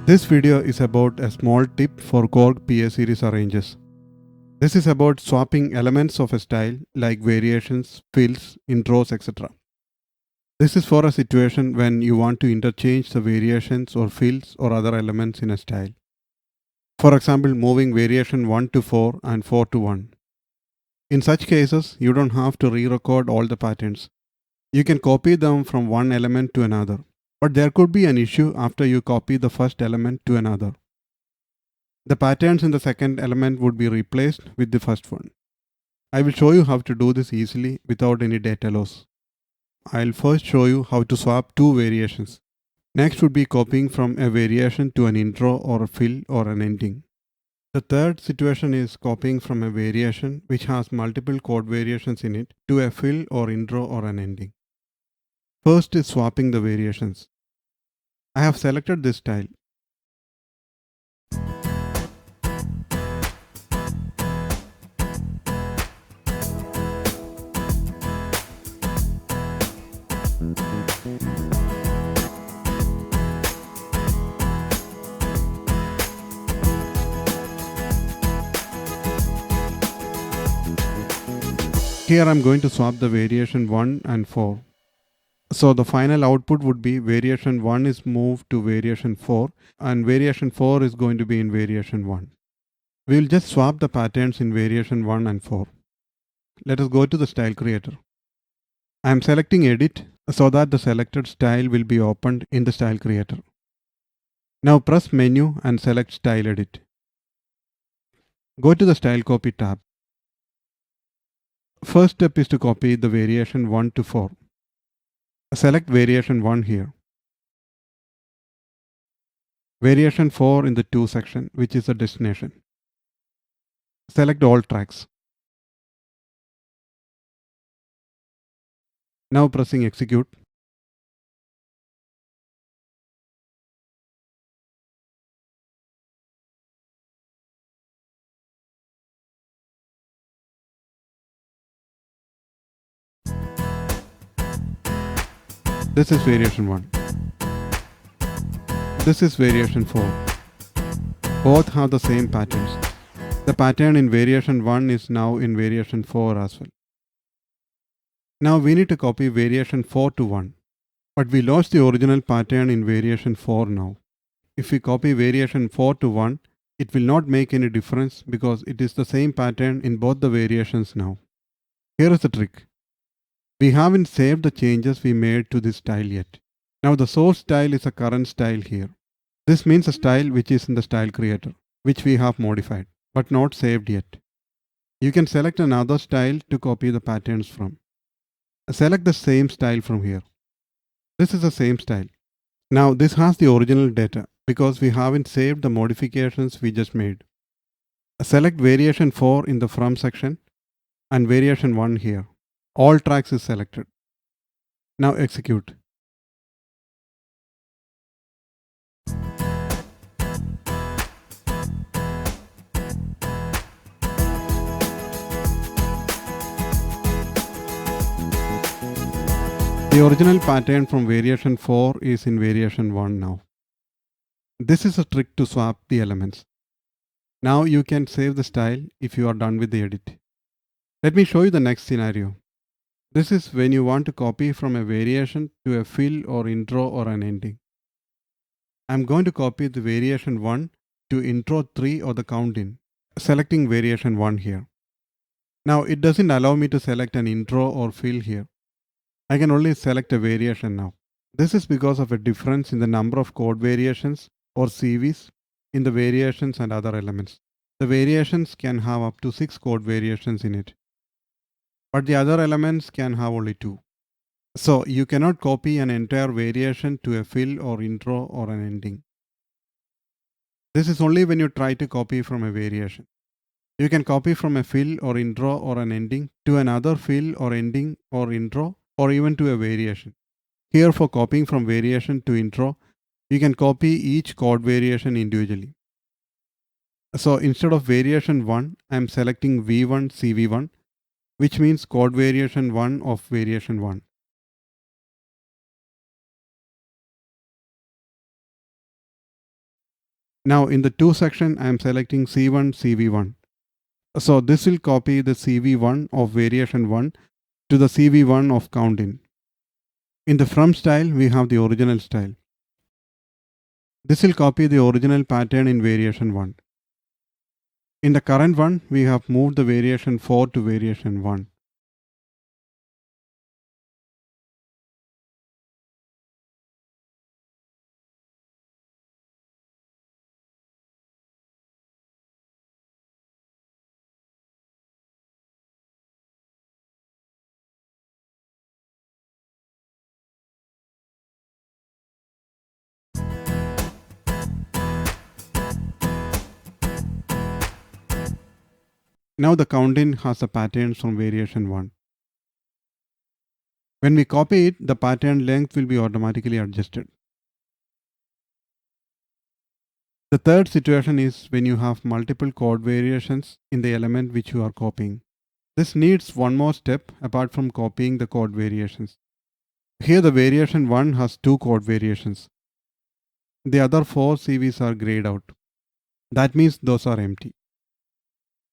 This video is about a small tip for Korg PA series arranges. This is about swapping elements of a style like variations, fills, intros, etc. This is for a situation when you want to interchange the variations or fills or other elements in a style. For example, moving variation 1 to 4 and 4 to 1. In such cases, you don't have to re-record all the patterns. You can copy them from one element to another. But there could be an issue after you copy the first element to another. The patterns in the second element would be replaced with the first one. I will show you how to do this easily without any data loss. I'll first show you how to swap two variations. Next would be copying from a variation to an intro or a fill or an ending. The third situation is copying from a variation which has multiple chord variations in it to a fill or intro or an ending. First is swapping the variations. I have selected this style. Here I am going to swap the variation 1 and 4. So the final output would be variation 1 is moved to variation 4 and variation 4 is going to be in variation 1. We will just swap the patterns in variation 1 and 4. Let us go to the style creator. I am selecting edit so that the selected style will be opened in the style creator. Now press menu and select style edit. Go to the style copy tab. First step is to copy the variation 1 to 4. Select variation 1 here. Variation 4 in the 2 section, which is the destination. Select all tracks. Now pressing execute. This is variation 1. This is variation 4. Both have the same patterns. The pattern in variation 1 is now in variation 4 as well. Now we need to copy variation 4 to 1. But we lost the original pattern in variation 4 now. If we copy variation 4 to 1, it will not make any difference because it is the same pattern in both the variations now. Here is the trick. We haven't saved the changes we made to this style yet. Now the source style is a current style here. This means a style which is in the style creator, which we have modified, but not saved yet. You can select another style to copy the patterns from. Select the same style from here. This is the same style. Now this has the original data because we haven't saved the modifications we just made. Select variation 4 in the from section and variation 1 here. All tracks is selected. Now execute. The original pattern from variation 4 is in variation 1 now. This is a trick to swap the elements. Now you can save the style if you are done with the edit. Let me show you the next scenario. This is when you want to copy from a variation to a fill or intro or an ending. I am going to copy the variation 1 to intro 3 or the count in, selecting variation 1 here. Now it doesn't allow me to select an intro or fill here. I can only select a variation now. This is because of a difference in the number of chord variations or CVs in the variations and other elements. The variations can have up to 6 chord variations in it, but the other elements can have only 2. So you cannot copy an entire variation to a fill or intro or an ending. This is only when you try to copy from a variation. You can copy from a fill or intro or an ending to another fill or ending or intro or even to a variation. Here for copying from variation to intro, you can copy each chord variation individually. So instead of variation 1, I am selecting V1 CV1, which means chord variation 1 of variation 1. Now in the 2 section, I am selecting C1, CV1. So this will copy the CV1 of variation 1 to the CV1 of count in. In the from style, we have the original style. This will copy the original pattern in variation 1. In the current one, we have moved the variation 4 to variation 1. Now the count in has the patterns from variation 1. When we copy it, the pattern length will be automatically adjusted. The third situation is when you have multiple chord variations in the element which you are copying. This needs one more step apart from copying the chord variations. Here the variation 1 has 2 chord variations. The other 4 CVs are grayed out. That means those are empty.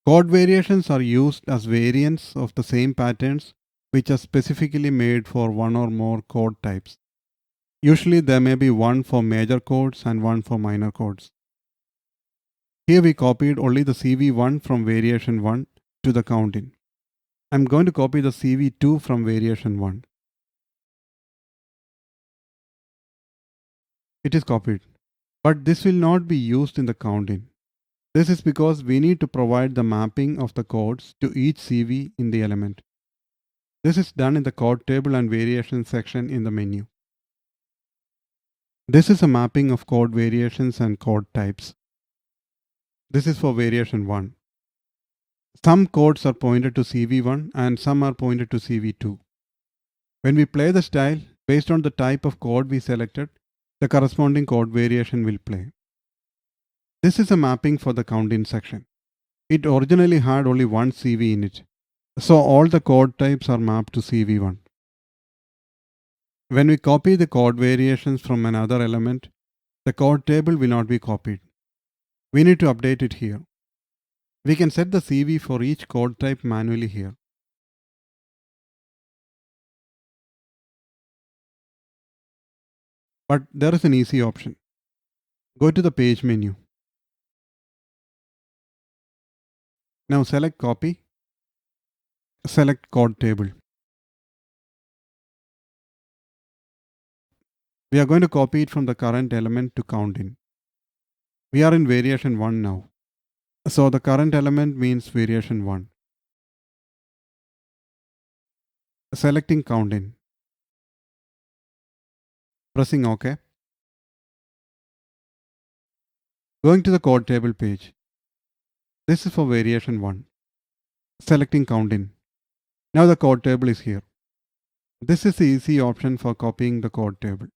Chord variations are used as variants of the same patterns which are specifically made for one or more chord types. Usually there may be one for major chords and one for minor chords. Here we copied only the CV1 from variation 1 to the count in. I'm going to copy the CV2 from variation 1. It is copied, but this will not be used in the count in. This is because we need to provide the mapping of the chords to each CV in the element. This is done in the chord table and variation section in the menu. This is a mapping of chord variations and chord types. This is for variation 1. Some chords are pointed to CV1 and some are pointed to CV2. When we play the style, based on the type of chord we selected, the corresponding chord variation will play. This is a mapping for the count in section. It originally had only one CV in it. So all the chord types are mapped to CV1. When we copy the chord variations from another element, the chord table will not be copied. We need to update it here. We can set the CV for each chord type manually here. But there is an easy option. Go to the page menu. Now select copy. Select chord table. We are going to copy it from the current element to count in. We are in variation 1 now. So the current element means variation 1. Selecting count in. Pressing OK. Going to the chord table page. This is for variation 1. Selecting count in. Now the chord table is here. This is the easy option for copying the chord table.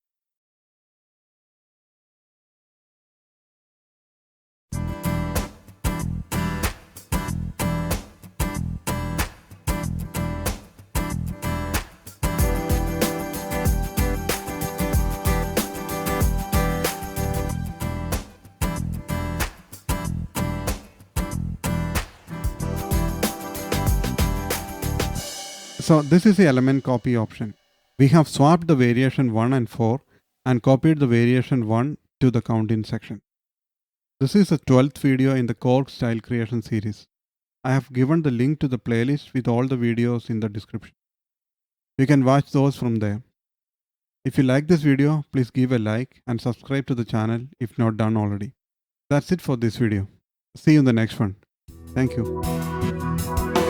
So this is the element copy option. We have swapped the variation 1 and 4 and copied the variation 1 to the count in section. This is the 12th video in the Korg style creation series. I have given the link to the playlist with all the videos in the description. You can watch those from there. If you like this video, please give a like and subscribe to the channel if not done already. That's it for this video. See you in the next one. Thank you.